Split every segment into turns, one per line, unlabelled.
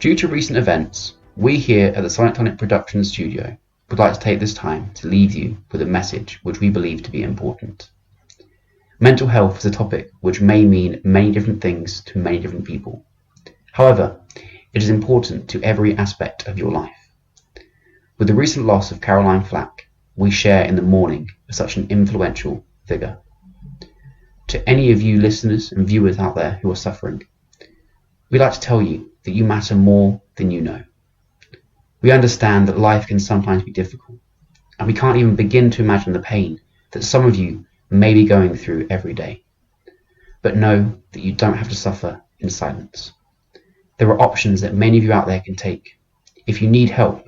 Due to recent events, we here at the SonicTonic production studio would like to take this time to leave you with a message which we believe to be important. Mental health is a topic which may mean many different things to many different people. However, it is important to every aspect of your life. With the recent loss of Caroline Flack, we share in the mourning of such an influential figure. To any of you listeners and viewers out there who are suffering, we'd like to tell you that you matter more than you know. We understand that life can sometimes be difficult, and we can't even begin to imagine the pain that some of you may be going through every day. But know that you don't have to suffer in silence. There are options that many of you out there can take. If you need help,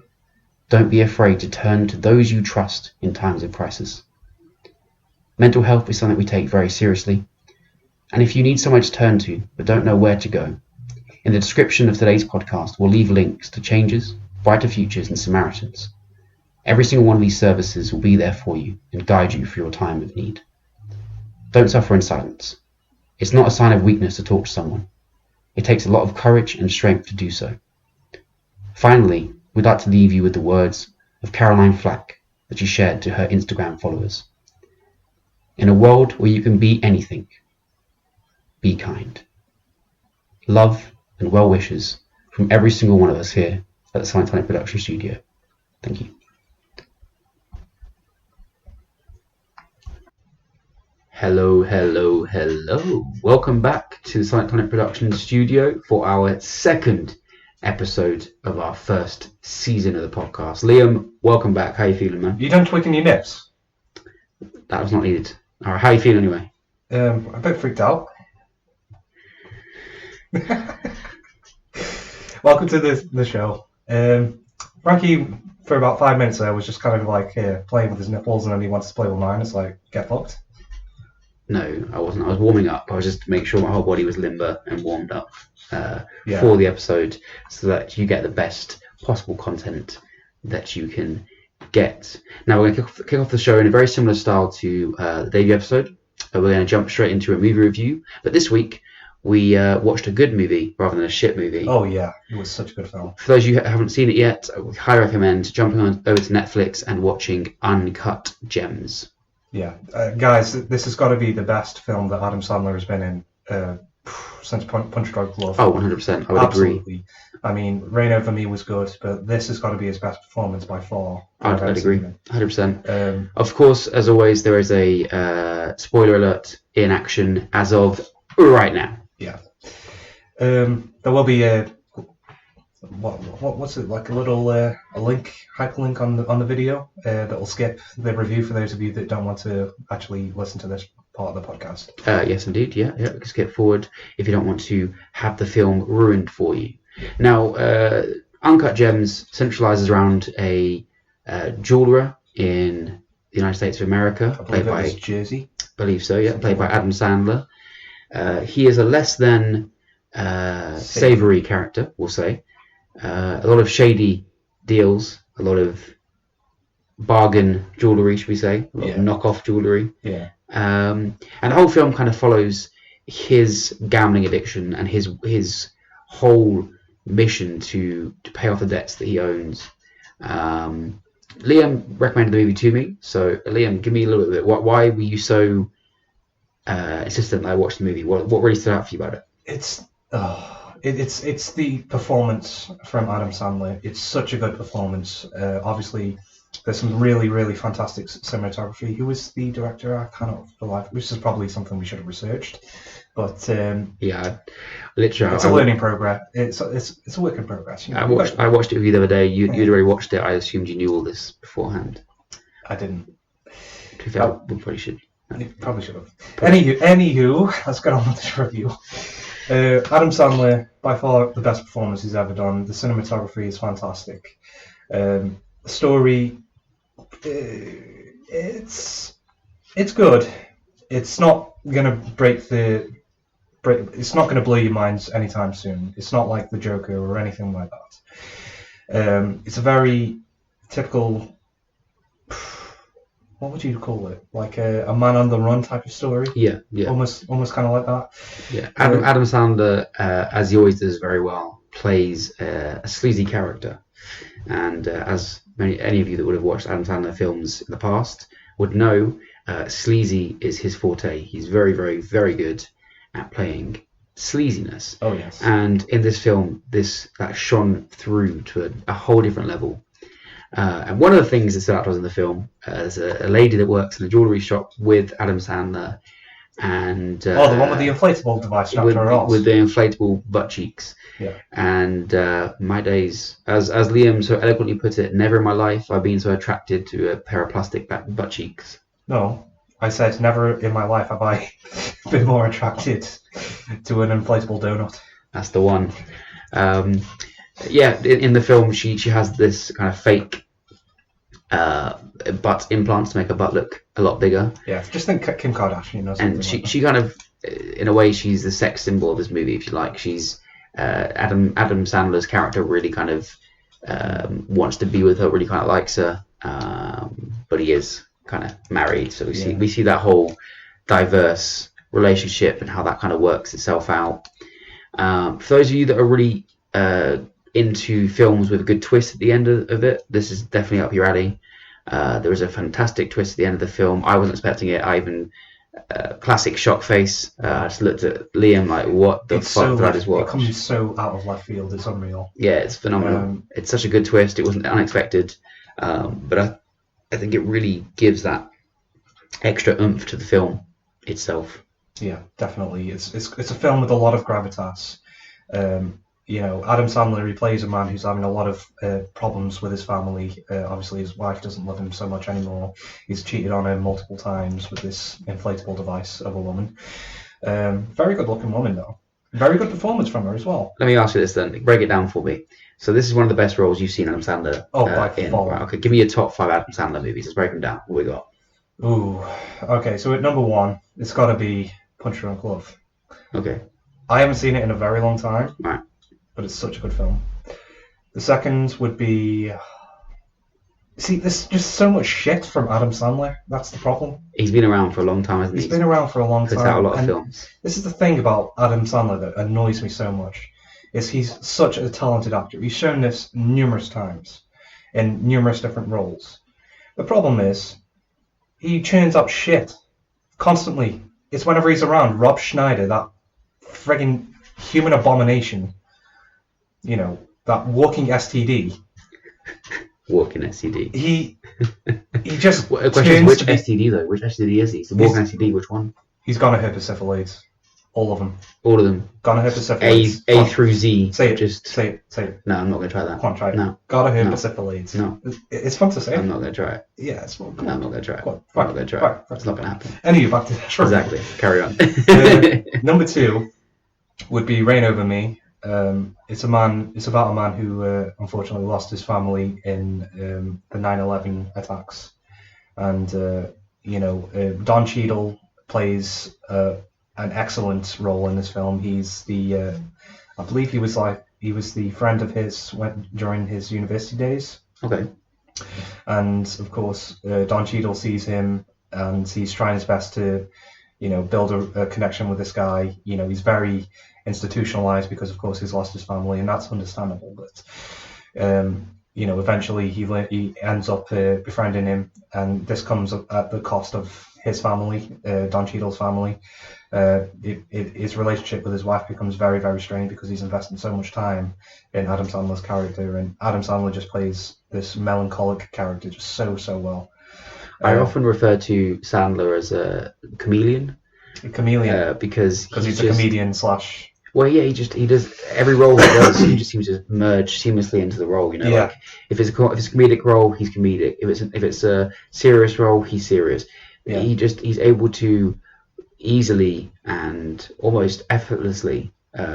don't be afraid to turn to those you trust in times of crisis. Mental health is something we take very seriously, and if you need someone to turn to but don't know where to go, in the description of today's podcast we'll leave links to Changes, Brighter Futures and Samaritans. Every single one of these services will be there for you and guide you through your time of need. Don't suffer in silence. It's not a sign of weakness to talk to someone. It takes a lot of courage and strength to do so. Finally, we'd like to leave you with the words of Caroline Flack that she shared to her Instagram followers. In a world where you can be anything, be kind. Love and well wishes from every single one of us here at the SonicTonic production studio. Thank you. Hello. Welcome back to the SonicTonic production studio for our second episode of our first season of the podcast. Liam, welcome back. How you feeling, man?
You done tweaking your nips?
That was not needed. All right, how you feeling anyway?
A bit freaked out. Welcome to the show. Frankie, for about 5 minutes there, was just kind of like playing with his nipples, and then he wants to play with mine. It's like, get fucked.
No, I wasn't. I was warming up. I was just to make sure my whole body was limber and warmed up for the episode, so that you get the best possible content that you can get. Now we're going to kick off the show in a very similar style to the debut episode. We're going to jump straight into a movie review, but this week we watched a good movie rather than a shit movie.
Oh yeah, it was such a good film.
For those of you who haven't seen it yet, I would highly recommend jumping over to Netflix and watching Uncut Gems.
Yeah, guys, this has got to be the best film that Adam Sandler has been in since Punch Drunk Love.
Oh, 100%. I would agree.
I mean, Reign Over Me was good, but this has got to be his best performance by far.
I'd agree, 100%. Of course, as always, there is a spoiler alert in action as of right now.
Yeah. There will be a what's it, like a little a link, hyperlink on the video that will skip the review for those of you that don't want to actually listen to this part of the podcast.
Yes, indeed. Yeah. We can skip forward if you don't want to have the film ruined for you. Now, Uncut Gems centralizes around a jeweler in the United States of America,
played by Jersey.
I believe so. Yeah, played by Adam Sandler. He is a less than savory character, we'll say. A lot of shady deals, a lot of bargain jewellery, should we say, a lot of knockoff jewellery.
Yeah.
And the whole film kind of follows his gambling addiction and his whole mission to pay off the debts that he owns. Liam recommended the movie to me, so Liam, give me a little bit. Why were you so insistent that I watched the movie? What really stood out for you about it?
It's the performance from Adam Sandler. It's such a good performance. Obviously, there's some really, really fantastic cinematography. Who was the director? I cannot for life. Which is probably something we should have researched. But
yeah, literally,
it's a learning progress. It's a work in progress. You know?
I watched it with you the other day. You'd already watched it. I assumed you knew all this beforehand.
I didn't.
To be fair, we probably should.
You probably should have. Anywho, let's get on with this review. Adam Sandler, by far the best performance he's ever done. The cinematography is fantastic. The story, it's good. It's not gonna it's not gonna blow your minds anytime soon. It's not like The Joker or anything like that. It's a very typical. What would you call it? Like a man on the run type of story?
Yeah.
Almost kind of like that.
Yeah. Adam Sandler, as he always does very well, plays a sleazy character, and as any of you that would have watched Adam Sandler films in the past would know, sleazy is his forte. He's very, very, very good at playing sleaziness.
Oh yes.
And in this film, that shone through to a whole different level. And one of the things that stood out to us in the film, there's a lady that works in a jewellery shop with Adam Sandler, and
the one with the inflatable device strapped to her arse.
With the inflatable butt cheeks.
Yeah.
And my days, as Liam so eloquently put it, never in my life I've been so attracted to a pair of plastic butt cheeks.
No, I said never in my life have I been more attracted to an inflatable donut.
That's the one. In the film, she has this kind of fake butt implants to make her butt look a lot bigger.
Yeah, just think Kim Kardashian or something.
And she kind of, in a way, she's the sex symbol of this movie, if you like. She's Adam Sandler's character really kind of wants to be with her, really kind of likes her, but he is kind of married. So we see that whole diverse relationship and how that kind of works itself out. For those of you that are really into films with a good twist at the end of it, this is definitely up your alley. There is a fantastic twist at the end of the film. I wasn't expecting it. I even classic shock face. I just looked at Liam like, what the fuck did I just watch?
It comes so out of left field. It's unreal.
Yeah, it's phenomenal. It's such a good twist. It wasn't unexpected, but I think it really gives that extra oomph to the film itself. Yeah,
definitely. It's a film with a lot of gravitas. Adam Sandler, he plays a man who's having a lot of problems with his family. Obviously, his wife doesn't love him so much anymore. He's cheated on her multiple times with this inflatable device of a woman. Very good-looking woman, though. Very good performance from her as well.
Let me ask you this then. Break it down for me. So this is one of the best roles you've seen Adam Sandler in. Right, okay, give me your top 5 Adam Sandler movies. Let's break them down. What we got?
Ooh, okay. So at number 1, it's got to be Punch Drunk Love.
Okay.
I haven't seen it in a very long time.
Right.
But it's such a good film. The second would be... See, there's just so much shit from Adam Sandler. That's the problem.
He's been around for a long time, hasn't he?
He's been around for a long time.
Puts out a lot of films.
This is the thing about Adam Sandler that annoys me so much, is he's such a talented actor. He's shown this numerous times in numerous different roles. The problem is, he churns out shit constantly. It's whenever he's around Rob Schneider, that friggin' human abomination, that walking STD.
Walking STD.
He just
Which STD though? Which STD is he? He's walking STD. Which one?
He's gonorrhea. All of them.
All of them.
Gonorrhea.
A through Z.
Say it. Say it.
No, I'm not going to try that.
Come on, try it.
No.
Gonorrhea.
No.
It's fun to say.
I'm not going to try it.
Yeah, it's fun.
No, I'm not going to try it.
I'm
not going to try it. It's not going to happen.
Anyway, back to that.
Exactly. Carry on.
Number 2 would be Reign Over Me. It's about a man who unfortunately lost his family in the 9/11 attacks, and Don Cheadle plays an excellent role in this film. He's the I believe he was the friend of his during his university days.
Okay.
And of course, Don Cheadle sees him, and he's trying his best to build a connection with this guy. He's very institutionalized because of course he's lost his family, and that's understandable, but eventually he ends up befriending him, and this comes at the cost of his family, Don Cheadle's family. His relationship with his wife becomes very, very strained because he's investing so much time in Adam Sandler's character, and Adam Sandler just plays this melancholic character just so well.
I often refer to Sandler as a chameleon. Because
he's a comedian /
Well, yeah, he does every role he does. He just seems to merge seamlessly into the role.
Yeah.
Like if it's a comedic role, he's comedic. If it's a serious role, he's serious.
Yeah.
He's able to easily and almost effortlessly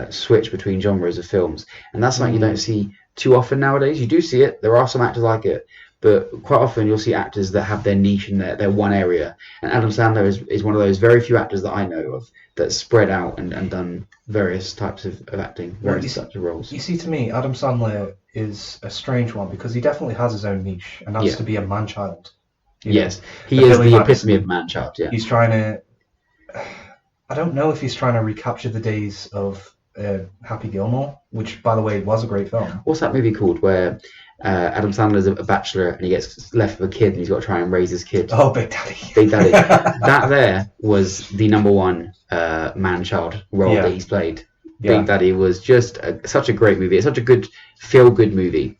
switch between genres of films, and that's something you don't see too often nowadays. You do see it. There are some actors like it, but quite often you'll see actors that have their niche in their one area. And Adam Sandler is one of those very few actors that I know of that's spread out and done various types of acting, various types of roles.
You see, to me, Adam Sandler is a strange one because he definitely has his own niche, and that's to be a man-child.
Yes, he is the epitome of man-child, yeah.
He's trying to... I don't know if he's trying to recapture the days of Happy Gilmore, which, by the way, was a great film.
What's that movie called where Adam Sandler's a bachelor and he gets left with a kid and he's got to try and raise his kid?
Oh, Big Daddy.
Big Daddy. That there was the number one man-child role that he's played.
Yeah.
Big Daddy was just such a great movie. It's such a good, feel-good movie.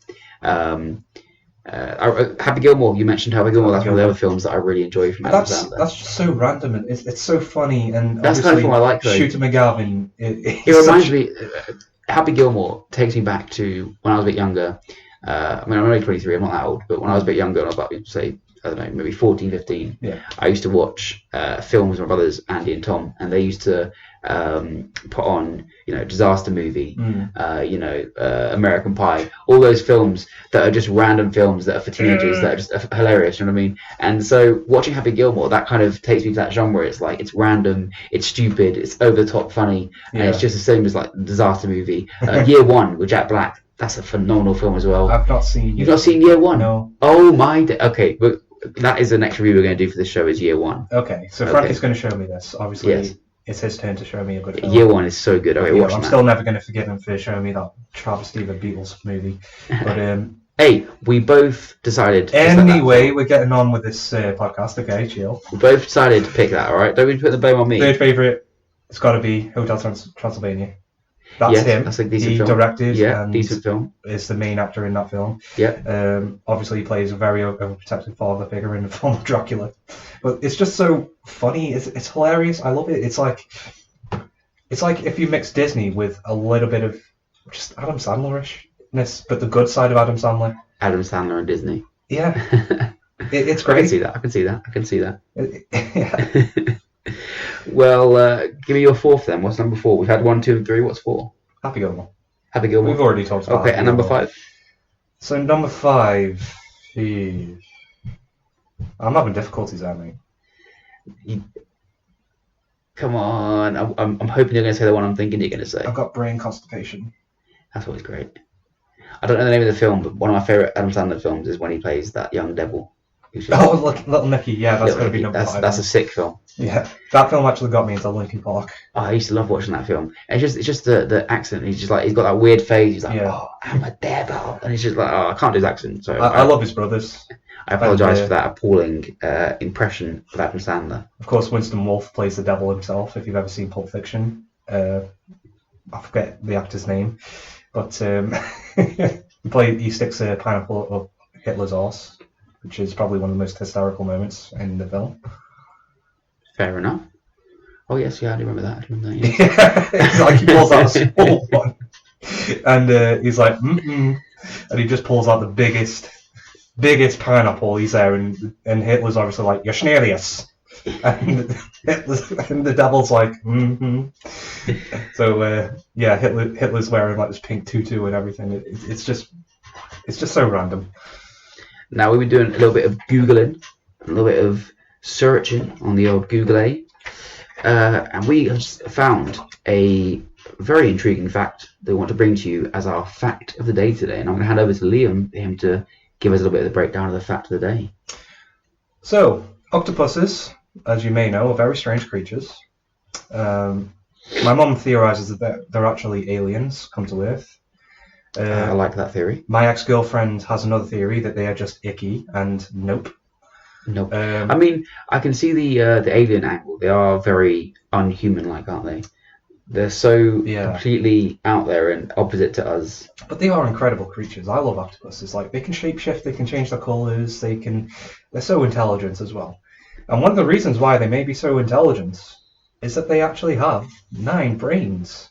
Happy Gilmore, you mentioned Happy Gilmore. That's one of the other films that I really enjoy from Adam Sandler.
That's just so random, and it's so funny, and
that's kind of film I like.
Shooter McGavin.
It reminds me. Happy Gilmore takes me back to when I was a bit younger. I mean, I'm only 23. I'm not that old, but when I was a bit younger, and I was about, say, I don't know, maybe 14, 15.
Yeah.
I used to watch films with my brothers Andy and Tom, and they used to put on, disaster movie, American Pie, all those films that are just random films that are for teenagers that are just hilarious. You know what I mean? And so watching Happy Gilmore, that kind of takes me to that genre. It's like it's random, it's stupid, it's over the top funny, and it's just the same as like disaster movie. Year One with Jack Black. That's a phenomenal film as well.
I've not seen.
You've not seen Year One?
No.
Oh my day. Okay, but that is the next review we're going to do for this show. Is Year One.
Okay, so Frankie's going to show me this. Obviously, yes. It's his turn to show me a good film.
Year One is so good. Okay, watch
I'm
that.
still never going to forgive him for showing me that travesty of a Beatles movie. But
hey, we both decided.
Anyway, we're getting on with this podcast. Okay, chill.
We both decided to pick that. All right, don't we put the blame on me.
Third favorite, it's got to be Hotel Transylvania. That's him.
That's a decent
he
film.
Directed.
Yeah,
and
decent film.
Is the main actor in that film.
Yeah.
Obviously, he plays a very overprotective father figure in the film of Dracula, but it's just so funny. It's hilarious. I love it. It's like if you mix Disney with a little bit of just Adam Sandler-ishness, but the good side of Adam Sandler.
Adam Sandler and Disney.
Yeah. It's great.
I can see that.
Yeah.
Well, give me your fourth then. What's number 4? We've had 1, 2, and 3. What's 4?
Happy Gilmore.
Happy Gilmore.
We've already talked about.
Okay, and number 5.
So number 5. I'm having difficulties there, mate.
Come on, I'm hoping you're going to say the one I'm thinking you're going to say.
I've got brain constipation.
That's always great. I don't know the name of the film, but one of my favourite Adam Sandler films is when he plays that young devil.
Little Nicky, yeah, that's going to be number 5.
That's a sick film.
Yeah, that film actually got me into Linkin Park.
Oh, I used to love watching that film. It's just the accent. He's got that weird face. He's like, oh, I'm a devil, and he's just like, oh, I can't do his accent. So
I love his brothers.
I apologise for that appalling impression of Adam Sandler.
Of course, Winston Wolfe plays the devil himself. If you've ever seen Pulp Fiction, I forget the actor's name, but he sticks a pineapple up Hitler's arse, which is probably one of the most hysterical moments in the film.
Fair enough. Oh yes, yeah, I do remember that.
Yeah, it's like he pulls out a small one, and he's like, and he just pulls out the biggest pineapple he's there, and Hitler's obviously like, you're Schnelius, and the devil's like, So Hitler's wearing like this pink tutu and everything. It's just so random.
Now we've been doing a little bit of Googling, a little bit of searching on the old Google, and we have found a very intriguing fact that we want to bring to you as our fact of the day today. And I'm going to hand over to Liam for him to give us a little bit of the breakdown of the fact of the day. So,
octopuses, as you may know, are very strange creatures. My mum theorizes that they're actually aliens come to Earth.
I like that theory.
My ex-girlfriend has another theory that they are just icky, and nope.
I mean, I can see the alien angle. They are very unhuman-like, aren't they? They're so completely out there and opposite to us.
But they are incredible creatures. I love octopuses. Like, they can shapeshift, they can change their colours, they're so intelligent as well. And one of the reasons why they may be so intelligent is that they actually have 9 brains.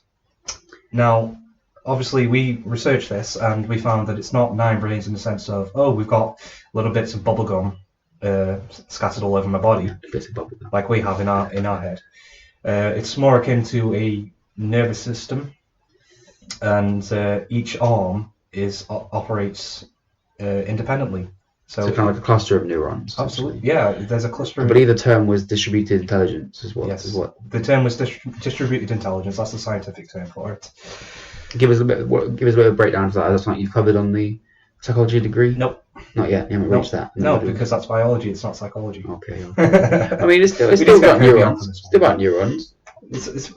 Now, obviously, we researched this and we found that it's not 9 brains in the sense of, we've got little bits of bubblegum scattered all over my body, like we have in our head. It's more akin to a nervous system, and each arm operates independently. So
kind of like a cluster of neurons.
Absolutely, yeah. There's a cluster.
I believe the term was distributed intelligence as well.
Yes, the term was distributed intelligence. That's the scientific term for it.
Give us a bit of a breakdown of that. That's something you've covered on the psychology degree.
Nope.
Not yet. You haven't reached that.
No, because that's biology. It's not psychology.
Okay. I mean, it's still about neurons. It's still about neurons.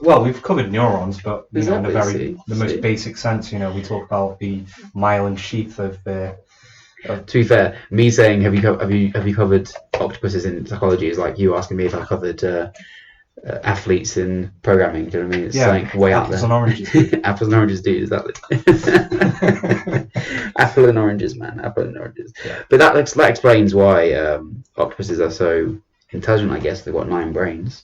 Well, we've covered neurons, but in
Exactly,
the most basic sense. We talk about the myelin sheath of.
To be fair, me saying have you covered octopuses in psychology is like you asking me if I covered athletes in programming. Do you know what I mean? It's like way out there.
Apples and oranges.
Apples and oranges, dude. Exactly. Apple and oranges, man. Apple and oranges.
Yeah.
But that explains why octopuses are so intelligent. I guess they've got 9 brains.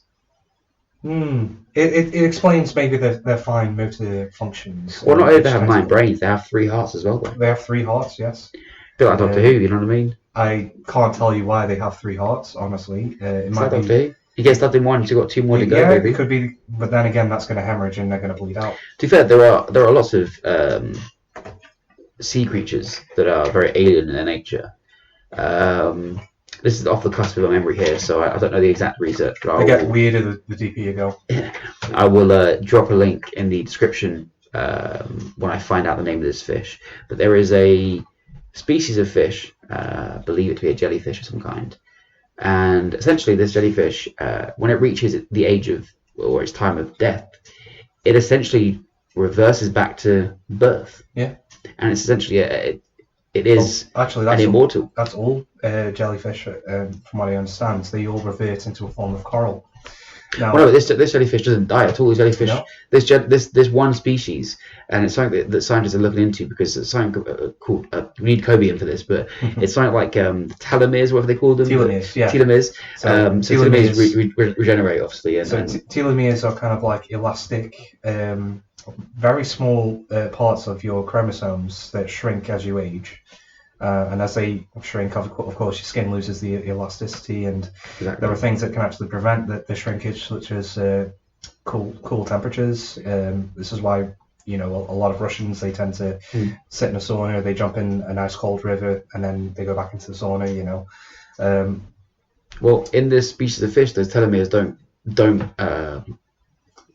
It explains maybe their fine motor functions.
Well, not only do they have 9 brains, they have 3 hearts as well, though.
They have 3 hearts, yes.
A bit like Doctor Who, you know what I mean?
I can't tell you why they have 3 hearts, honestly. It might be.
Doctor Who? You get stabbed in one, you've got 2 more to go, baby.
It could be, but then again, that's going to hemorrhage and they're going to bleed out.
To be fair, there are lots of sea creatures that are very alien in their nature. This is off the cusp of my memory here, so I don't know the exact research. But
they get weirder the deeper you go.
I will drop a link in the description when I find out the name of this fish. But there is a species of fish, believe it to be a jellyfish of some kind, and essentially this jellyfish, when it reaches the age of, or its time of death, it essentially reverses back to birth.
Yeah. And
it's essentially it is
actually
an immortal.
That's all jellyfish, from what I understand. They all revert into a form of coral. Now,
well, no, this jellyfish doesn't die at all. Jellyfish, no. This one species, and it's something that scientists are looking into because it's something called. We need Cobian for this, but it's something like telomeres, whatever they call them.
Telomeres, yeah.
Telomeres. So telomeres regenerate, obviously.
Telomeres are kind of like elastic, very small parts of your chromosomes that shrink as you age. And as they shrink, of course, your skin loses the elasticity, and there are things that can actually prevent the shrinkage, such as cool temperatures. This is why a lot of Russians, they tend to sit in a sauna, they jump in a nice cold river, and then they go back into the sauna.
Well, in this species of fish, those telomeres don't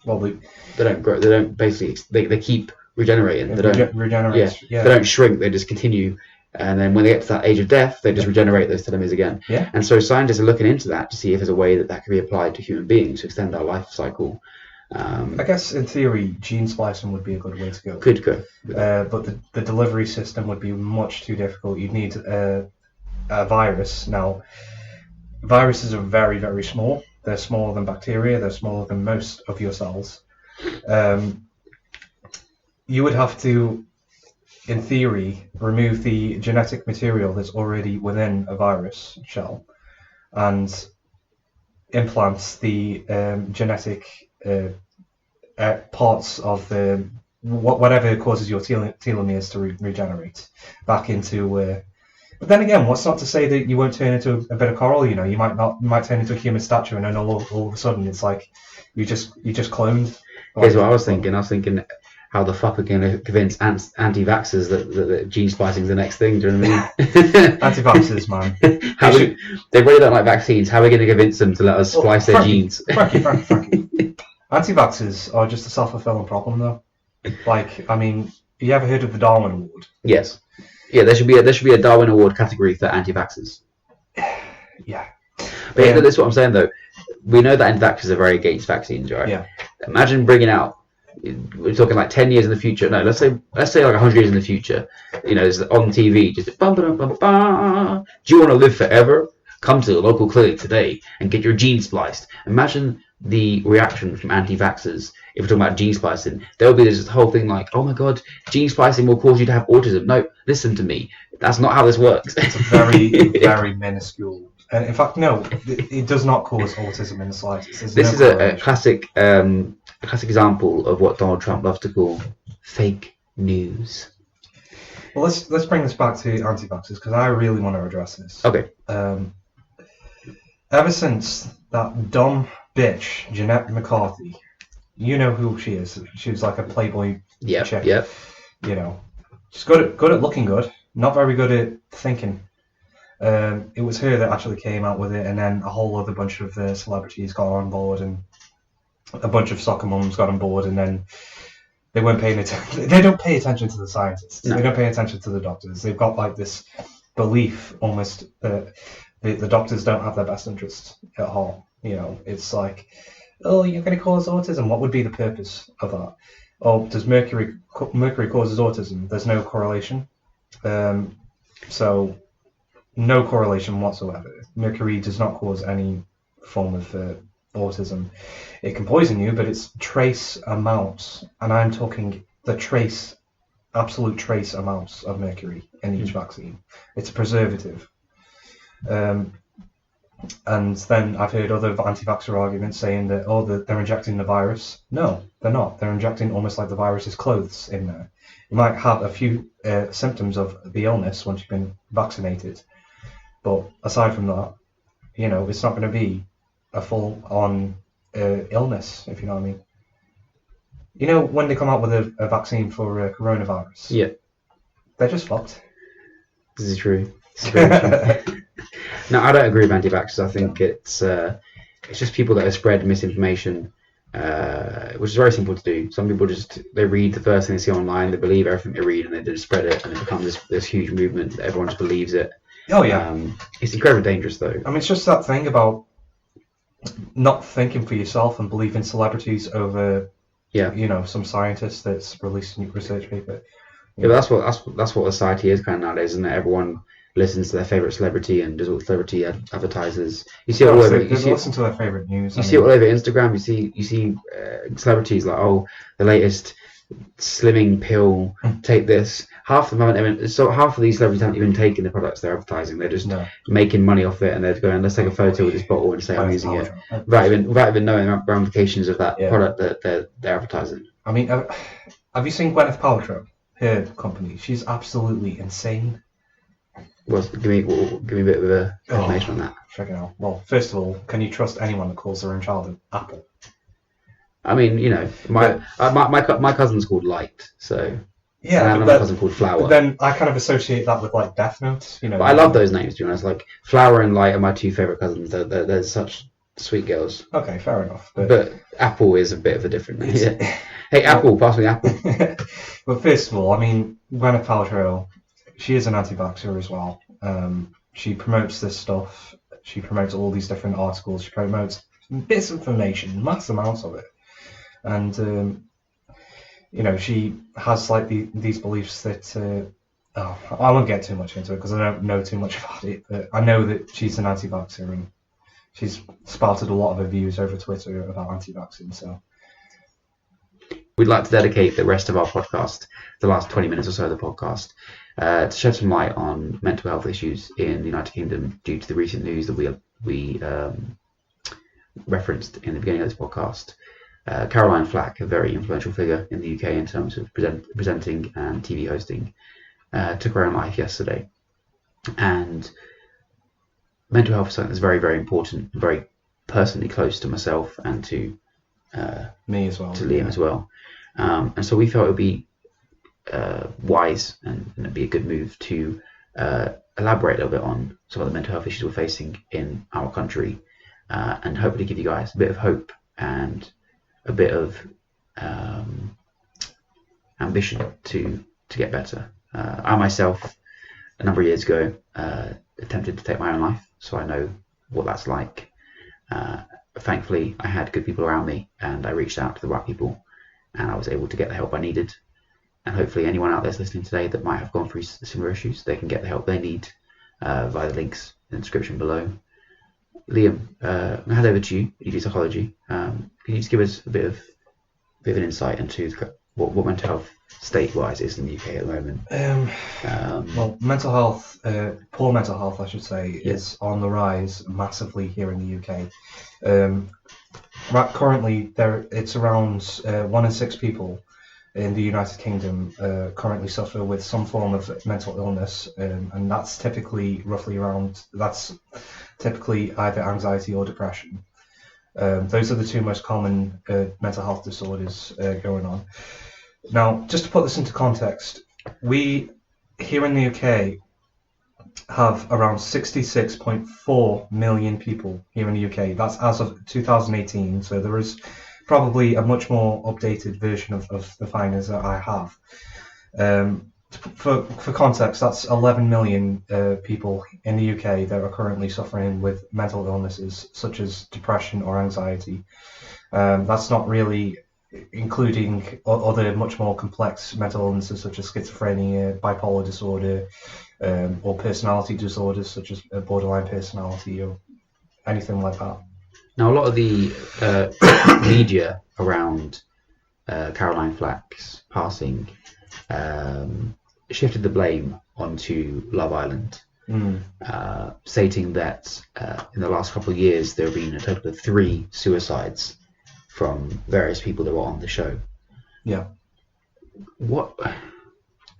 grow. They don't basically. They keep regenerating. They don't
regenerate.
Yeah. They don't shrink. They just continue. And then when they get to that age of death, they just regenerate those telomeres again.
Yeah.
And so scientists are looking into that to see if there's a way that could be applied to human beings to extend our life cycle.
I guess in theory, gene splicing would be a good way to go.
Could go.
But the delivery system would be much too difficult. You'd need a virus. Now, viruses are very, very small. They're smaller than bacteria. They're smaller than most of your cells. You would have to, in theory, remove the genetic material that's already within a virus shell and implant the genetic parts of the whatever causes your telomeres to regenerate back into. But then again, what's not to say that you won't turn into a bit of coral? You might turn into a human statue, and then all of a sudden it's like you just cloned.
Here's what I was thinking. How the fuck are we going to convince anti-vaxxers that gene splicing is the next thing? Do you know what I mean?
Anti-vaxxers, man.
They really don't like vaccines. How are we going to convince them to let us splice their genes?
Frankie. Anti-vaxxers are just a self-fulfilling problem, though. Have you ever heard of the Darwin Award?
Yes. Yeah, there should be a Darwin Award category for anti-vaxxers.
Yeah.
But that's what I'm saying, though. We know that anti-vaxxers are very against vaccines, right?
Yeah.
Imagine bringing out. We're talking like 10 years in the future. No, let's say like 100 years in the future. It's on TV. Just bum, bum, bum, bum. Do you want to live forever? Come to the local clinic today and get your genes spliced. Imagine the reaction from anti-vaxxers if we're talking about gene splicing. There will be this whole thing like, oh my god, gene splicing will cause you to have autism. No, listen to me. That's not how this works.
It's a very, very minuscule. In fact, no, it does not cause autism in the slightest.
This is a classic example of what Donald Trump loves to call fake news.
Well, let's bring this back to anti-vaxxers because I really want to address this.
Okay.
Ever since that dumb bitch Jeanette McCarthy, you know who she is. She was like a Playboy chick.
Yep.
She's good at looking good, not very good at thinking. It was her that actually came out with it, and then a whole other bunch of celebrities got on board, and a bunch of soccer mums got on board, and then they weren't paying attention. They don't pay attention to the scientists. No. They don't pay attention to the doctors. They've got like this belief almost that the doctors don't have their best interest at heart. It's like oh, you're going to cause autism. What would be the purpose of that? Oh, does mercury causes autism? There's no correlation. So no correlation whatsoever. Mercury does not cause any form of autism. It can poison you, but it's trace amounts, and I'm talking the absolute trace amounts of mercury in each vaccine. It's a preservative. And then I've heard other anti-vaxxer arguments saying that, they're injecting the virus. No, they're not. They're injecting almost like the virus's clothes in there. You might have a few symptoms of the illness once you've been vaccinated. But aside from that, it's not going to be a full-on illness, if you know what I mean. When they come out with a vaccine for coronavirus,
Yeah,
they're just fucked.
this is true. This is very true. No, I don't agree with anti-vaxxers. I think it's just people that have spread misinformation, which is very simple to do. Some people they read the first thing they see online, they believe everything they read, and they just spread it, and it becomes this huge movement that everyone just believes it.
Oh yeah.
It's incredibly dangerous, though.
I mean, it's just that thing about not thinking for yourself and believing celebrities over, some scientist that's released a new research paper.
Yeah, but that's what society is kind of nowadays, isn't it? Everyone listens to their favorite celebrity and does all the celebrity advertisers. You see it all over.
They listen to their favorite news.
You see it all over Instagram. You see celebrities like, the latest slimming pill. Take this. Half of them haven't even. So half of these celebrities haven't even taken the products they're advertising. They're just making money off it, and they're going, let's take a photo with this bottle and say I'm using it, without even knowing the ramifications of that product that they're advertising.
I mean, have you seen Gwyneth Paltrow? Her company. She's absolutely insane.
Well, give me a bit of information on that.
Check it out. Well, first of all, can you trust anyone that calls their own child an apple?
I mean, my cousin's called Light, so
yeah,
and my cousin called Flower.
But then I kind of associate that with like Death Note,
But I love those names, to be honest. Like Flower and Light are my two favorite cousins. They're such sweet girls.
Okay, fair enough.
But Apple is a bit of a different name. Yeah. Hey, Apple, pass me Apple.
But first of all, I mean, Gwyneth Paltrow, she is an anti-vaxxer as well. She promotes this stuff. She promotes all these different articles. She promotes misinformation, mass amounts of it. And, she has like these beliefs that, I won't get too much into it because I don't know too much about it. But I know that she's an anti-vaxxer and she's spouted a lot of her views over Twitter about anti-vaxxing. So
we'd like to dedicate the rest of our podcast, the last 20 minutes or so of the podcast, to shed some light on mental health issues in the United Kingdom due to the recent news that we referenced in the beginning of this podcast. Caroline Flack, a very influential figure in the UK in terms of presenting and TV hosting, took her own life yesterday. And mental health is something that's very, very important, very personally close to myself and to
me as well,
to Liam as well. And so we felt it would be wise and it'd be a good move to elaborate a little bit on some of the mental health issues we're facing in our country, and hopefully give you guys a bit of hope and a bit of ambition to get better. I myself, a number of years ago, attempted to take my own life, so I know what that's like. Thankfully, I had good people around me, and I reached out to the right people, and I was able to get the help I needed. And hopefully anyone out there listening today that might have gone through similar issues, they can get the help they need via the links in the description below. Liam, I'm going to hand over to you. You do psychology. Can you just give us a bit of an insight into what mental health state-wise is in the UK at the moment?
Well, mental health, poor mental health, I should say, is on the rise massively here in the UK. Currently, it's around 1 in 6 people in the United Kingdom currently suffer with some form of mental illness, and that's typically either anxiety or depression. Those are the two most common mental health disorders going on. Now, just to put this into context, we here in the UK have around 66.4 million people here in the UK. That's as of 2018, so there is probably a much more updated version of the findings that I have. for context, that's 11 million people in the UK that are currently suffering with mental illnesses such as depression or anxiety. That's not really including other much more complex mental illnesses such as schizophrenia, bipolar disorder, or personality disorders such as borderline personality or anything like that.
Now, a lot of the media around Caroline Flack's passing shifted the blame onto Love Island, stating that in the last couple of years there have been a total of 3 suicides from various people that were on the show.
Yeah.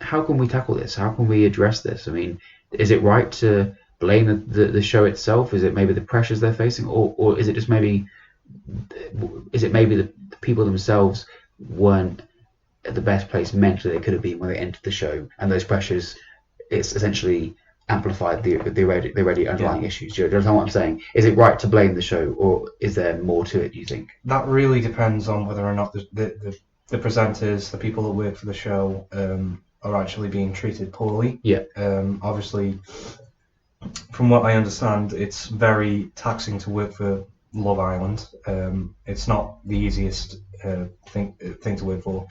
How can we tackle this? How can we address this? I mean, is it right to blame the show itself? Is it maybe the pressures they're facing, or is it just maybe the people themselves weren't at the best place mentally they could have been when they entered the show, and those pressures, it's essentially amplified the already underlying issues? Do you understand what I'm saying? Is it right to blame the show, or is there more to it, do you think?
That really depends on whether or not the presenters, the people that work for the show, are actually being treated poorly.
Yeah.
Obviously, from what I understand, it's very taxing to work for Love Island. It's not the easiest thing to work for.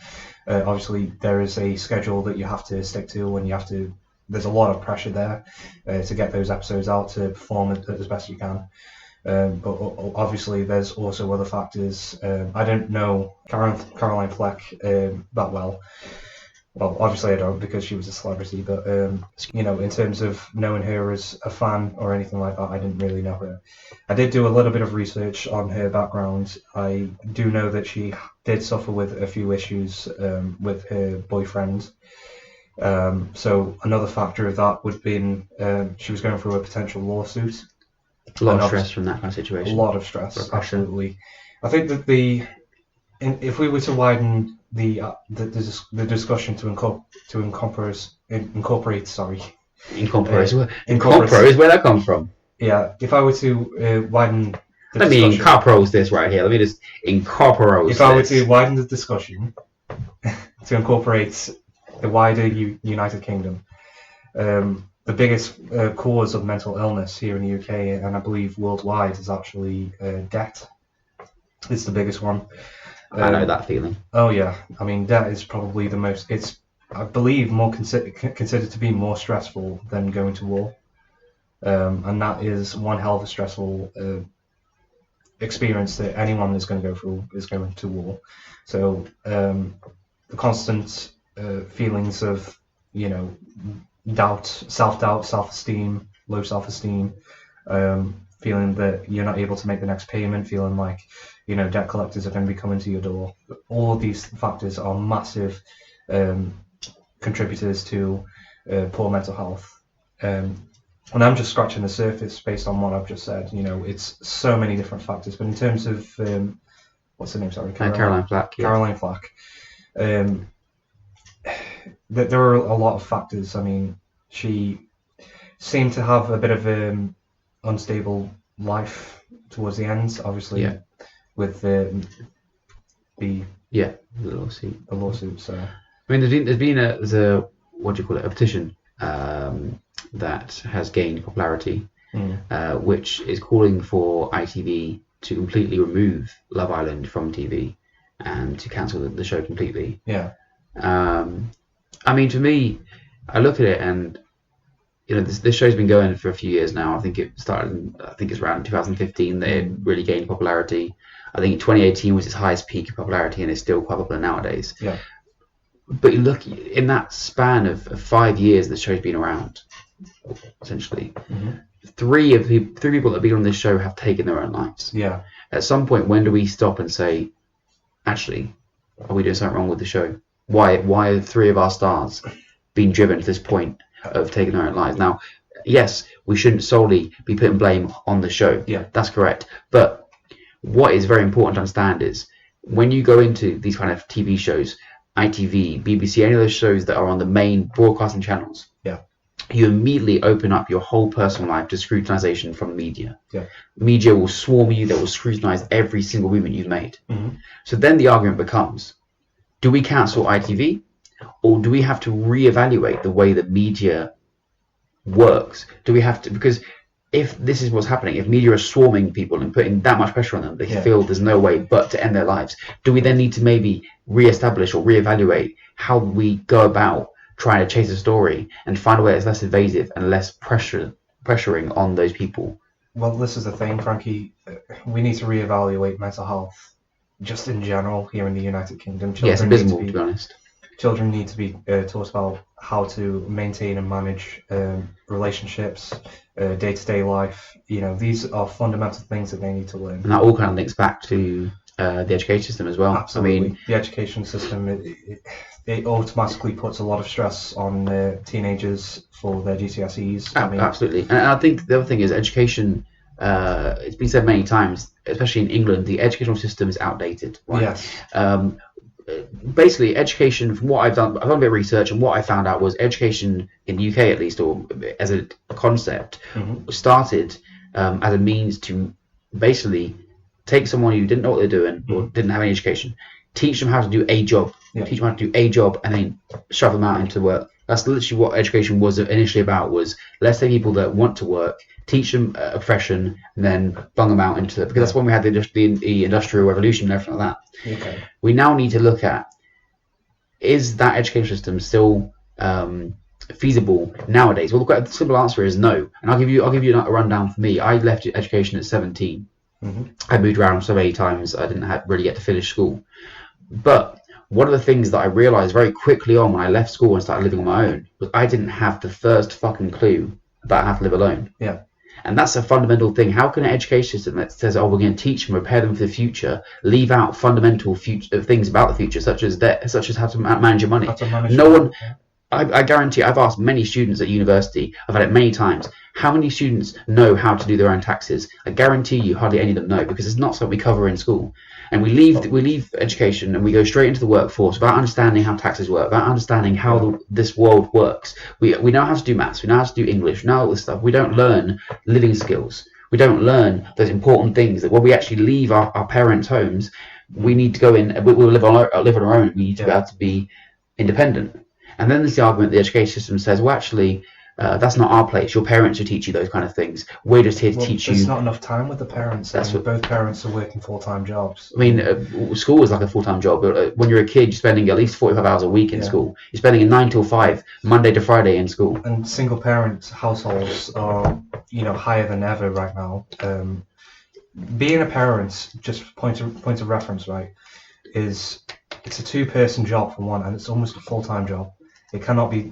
Obviously, there is a schedule that you have to stick to, and there's a lot of pressure there to get those episodes out, to perform it as best you can. But obviously, there's also other factors. I don't know Caroline Flack that well. Well, obviously I don't, because she was a celebrity, but, in terms of knowing her as a fan or anything like that, I didn't really know her. I did do a little bit of research on her background. I do know that she did suffer with a few issues with her boyfriend. So another factor of that would have been she was going through a potential lawsuit.
A lot of stress from that kind of situation.
A lot of stress, absolutely. I think that if we were to widen the discussion to incorporate
where that comes from.
Yeah, if I were to widen the
let
discussion,
me incorporate this right here. Let me just incorporate.
If I were to widen the discussion to incorporate the wider United Kingdom, the biggest cause of mental illness here in the UK, and I believe worldwide, is actually debt. It's the biggest one.
I know that feeling.
Oh yeah, I mean, debt is probably the most. It's, I believe, more considered to be more stressful than going to war, and that is one hell of a stressful experience that anyone is going to go through, is going to war. So the constant feelings of doubt, self-doubt, self-esteem, low self-esteem, feeling that you're not able to make the next payment, feeling like debt collectors are going to be coming to your door. All of these factors are massive contributors to poor mental health. And I'm just scratching the surface based on what I've just said. It's so many different factors. But in terms of what's her name? Sorry,
Caroline Flack. Yeah.
Caroline Flack. There are a lot of factors. I mean, she seemed to have a bit of unstable life towards the end, obviously.
Yeah.
With the lawsuit. So
I mean, there's been a what do you call it, a petition that has gained popularity, which is calling for ITV to completely remove Love Island from TV and to cancel the show completely.
Yeah.
I mean, to me, I look at it and this show's been going for a few years now. I think it started. I think it's around 2015 that it really gained popularity. I think 2018 was its highest peak of popularity, and it's still quite popular nowadays.
Yeah.
But you look, in that span of 5 years, the show's been around, essentially. Mm-hmm. Three people that have been on this show have taken their own lives.
Yeah.
At some point, when do we stop and say, actually, are we doing something wrong with the show? Why are 3 of our stars being driven to this point of taking their own lives? Now, yes, we shouldn't solely be putting blame on the show.
Yeah.
That's correct. But what is very important to understand is when you go into these kind of TV shows, ITV, BBC, any of those shows that are on the main broadcasting channels, you immediately open up your whole personal life to scrutinization from the media.
Yeah.
Media will swarm you, they will scrutinize every single movement you've made.
Mm-hmm.
So then the argument becomes, do we cancel ITV or do we have to reevaluate the way that media works? Do we have to, because if this is what's happening, if media are swarming people and putting that much pressure on them, they feel there's no way but to end their lives, do we then need to maybe re-establish or reevaluate how we go about trying to chase a story and find a way that's less invasive and less pressuring on those people?
Well, this is the thing, Frankie. We need to reevaluate mental health just in general here in the United Kingdom.
It's abysmal, to be honest.
Children need to be taught about how to maintain and manage relationships, day-to-day life. These are fundamental things that they need to learn.
And that all kind of links back to the education system as well.
Absolutely. I mean, the education system, it automatically puts a lot of stress on teenagers for their GCSEs.
Absolutely. And I think the other thing is education. It's been said many times, especially in England, the educational system is outdated. Right?
Yes.
Basically, education, from what I've done a bit of research, and what I found out was education in the UK, at least, or as a concept, started as a means to basically take someone who didn't know what they're doing or didn't have any education, teach them how to do a job, teach them how to do a job, and then shove them out into work. That's literally what education was initially about, was let's take people that want to work, teach them a profession, and then bung them out into it. Because that's when we had the Industrial Revolution and everything like that.
Okay.
We now need to look at, is that education system still feasible nowadays? Well, the simple answer is no. And I'll give you a rundown for me. I left education at 17. I moved around so many times I didn't really get to finish school. But one of the things that I realised very quickly on when I left school and started living on my own was I didn't have the first fucking clue about how to live alone.
Yeah. And
that's a fundamental thing. How can an education system that says, we're going to teach them, prepare them for the future, leave out fundamental things about the future, such as how to manage your money? I guarantee, I've asked many students at university, I've had it many times, how many students know how to do their own taxes? I guarantee you hardly any of them know, because it's not something we cover in school. And we leave education and we go straight into the workforce without understanding how taxes work, without understanding how this world works. We know how to do maths, we know how to do English, we know all this stuff. We don't learn living skills. We don't learn those important things that when we actually leave our parents' homes, we need to go in, we'll live on our own. We need to be able to be independent. And then there's the argument the education system says, well, actually, that's not our place. Your parents should teach you those kind of things. We're just here to teach you.
There's not enough time with the parents. Both parents are working full-time jobs.
I mean, school is like a full-time job. But when you're a kid, you're spending at least 45 hours a week in school. You're spending a 9 till 5, Monday to Friday in school.
And single-parent households are, higher than ever right now. Being a parent, just point of reference, right, it's a 2-person job for one, and it's almost a full-time job. It cannot be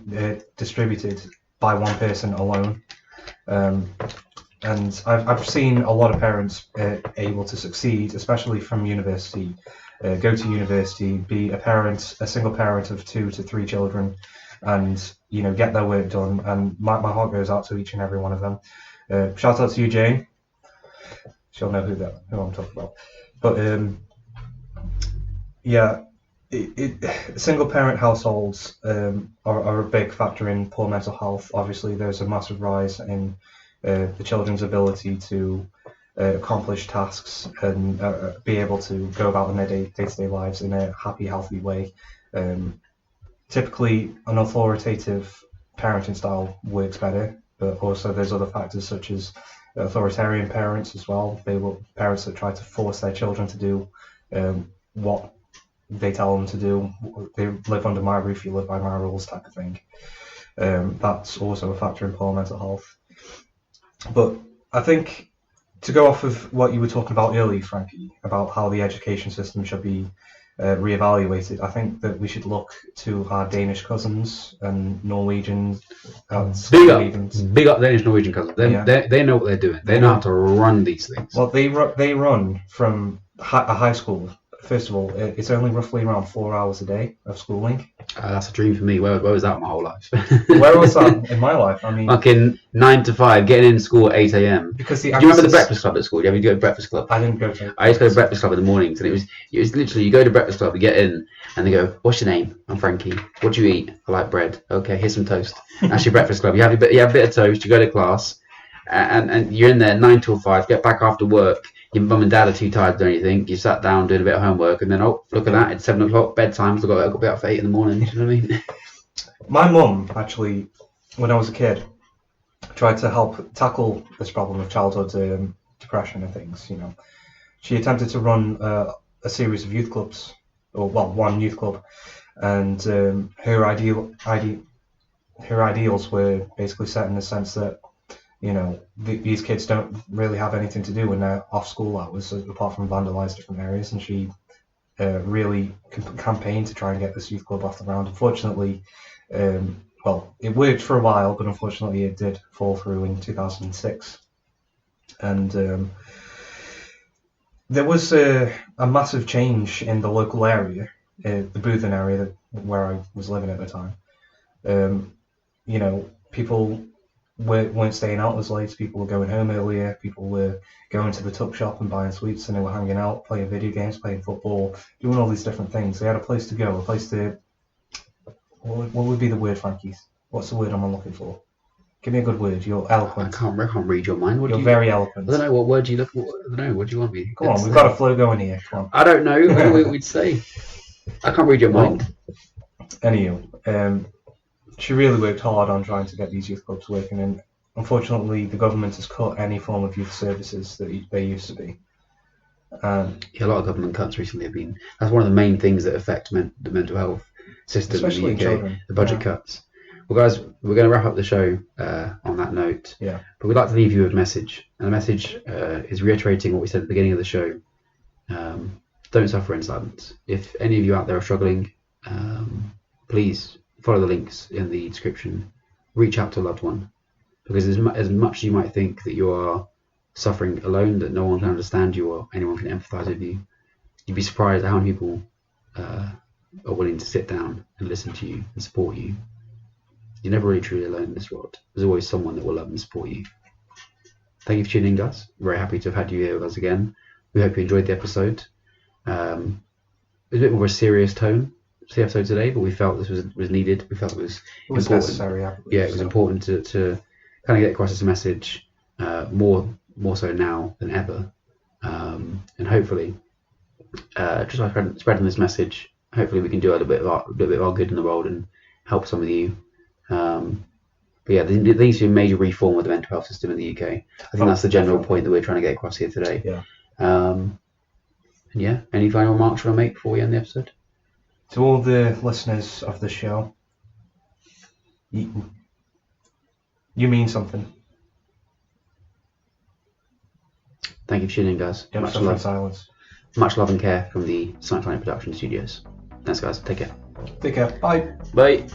distributed by one person alone. And I've seen a lot of parents able to succeed, especially from university, go to university, be a single parent of 2 to 3 children, and get their work done. And my heart goes out to each and every one of them. Shout out to you, Jane. She'll know who I'm talking about. But single parent households are a big factor in poor mental health. Obviously, there's a massive rise in the children's ability to accomplish tasks and be able to go about in their day-to-day lives in a happy, healthy way. Typically, an authoritative parenting style works better, but also there's other factors such as authoritarian parents as well. Parents that try to force their children to do what they tell them to do. They live under my roof, you live by my rules type of thing. That's also a factor in poor mental health. But I think, to go off of what you were talking about earlier, Frankie, about how the education system should be reevaluated, I think that we should look to our Danish cousins and Norwegian
big up Danish Norwegian cousins. They know what they're doing. They know how to run these things.
Well, they run from a high school. First of all, it's only roughly around 4 hours a day of schooling.
That's a dream for me. Where was that my whole life?
Where was that in my life? I mean,
fucking 9 to 5, getting in school at 8 a.m.
Because do
you remember the breakfast club at school? Did you go to breakfast club?
I didn't go to.
I used to go to breakfast club in the mornings, and it was literally, you go to breakfast club, you get in, and they go, "What's your name?" "I'm Frankie." "What do you eat?" "I like bread." "Okay, here's some toast." That's your breakfast club. You have a bit of toast. You go to class, and you're in there 9 till 5. Get back after work. your mum and dad are too tired to do anything. You sat down doing a bit of homework, and then look at that, it's 7 o'clock bedtime. So I've got to be up for 8 in the morning. You know what I mean?
My mum actually, when I was a kid, tried to help tackle this problem of childhood depression and things. You know, she attempted to run a series of youth clubs, or one youth club, and her ideals were basically set in the sense that, you know, these kids don't really have anything to do when they're off school hours apart from vandalise different areas, and she really campaigned to try and get this youth club off the ground. Unfortunately, it worked for a while, but unfortunately it did fall through in 2006. And there was a massive change in the local area, the Boothen area where I was living at the time. You know, people weren't staying out as late, people were going home earlier, people were going to the tuck shop and buying sweets, and they were hanging out, playing video games, playing football, doing all these different things. They had a place to go, a place to... What would be the word, Frankie? What's the word I'm looking for? Give me a good word. You're eloquent.
I can't read your mind.
You're very eloquent.
I don't know, what word do you look for? I don't know, what do you want me?
Come on, we've got a flow going here. Come on.
I don't know what we'd say. I can't read your mind.
Anywho, she really worked hard on trying to get these youth clubs working, and unfortunately the government has cut any form of youth services that they used to be.
A lot of government cuts recently have been... That's one of the main things that affect the mental health system, especially in the UK, children. The budget cuts. Well, guys, we're going to wrap up the show on that note.
Yeah.
But we'd like to leave you with a message. And the message is reiterating what we said at the beginning of the show. Don't suffer in silence. If any of you out there are struggling, please follow the links in the description. Reach out to a loved one. Because as much as you might think that you are suffering alone, that no one can understand you or anyone can empathise with you, you'd be surprised at how many people are willing to sit down and listen to you and support you. You're never really truly alone in this world. There's always someone that will love and support you. Thank you for tuning in, guys. Very happy to have had you here with us again. We hope you enjoyed the episode. It was a bit more of a serious tone to the episode today, but we felt this was needed. We felt it was important.
Necessary.
It was important to kind of get across this message more so now than ever. And hopefully, just like spreading this message, hopefully we can do a little bit of our good in the world and help some of you. But yeah, there needs to be a major reform of the mental health system in the UK. I think that's the general point that we're trying to get across here today.
Yeah.
And yeah, any final remarks you want to make before we end the episode?
To all the listeners of the show, you mean something.
Thank you for tuning in, guys.
Don't suffer in silence.
Much love and care from the SonicTonic production studios. Thanks, guys. Take care.
Take care. Bye.
Bye.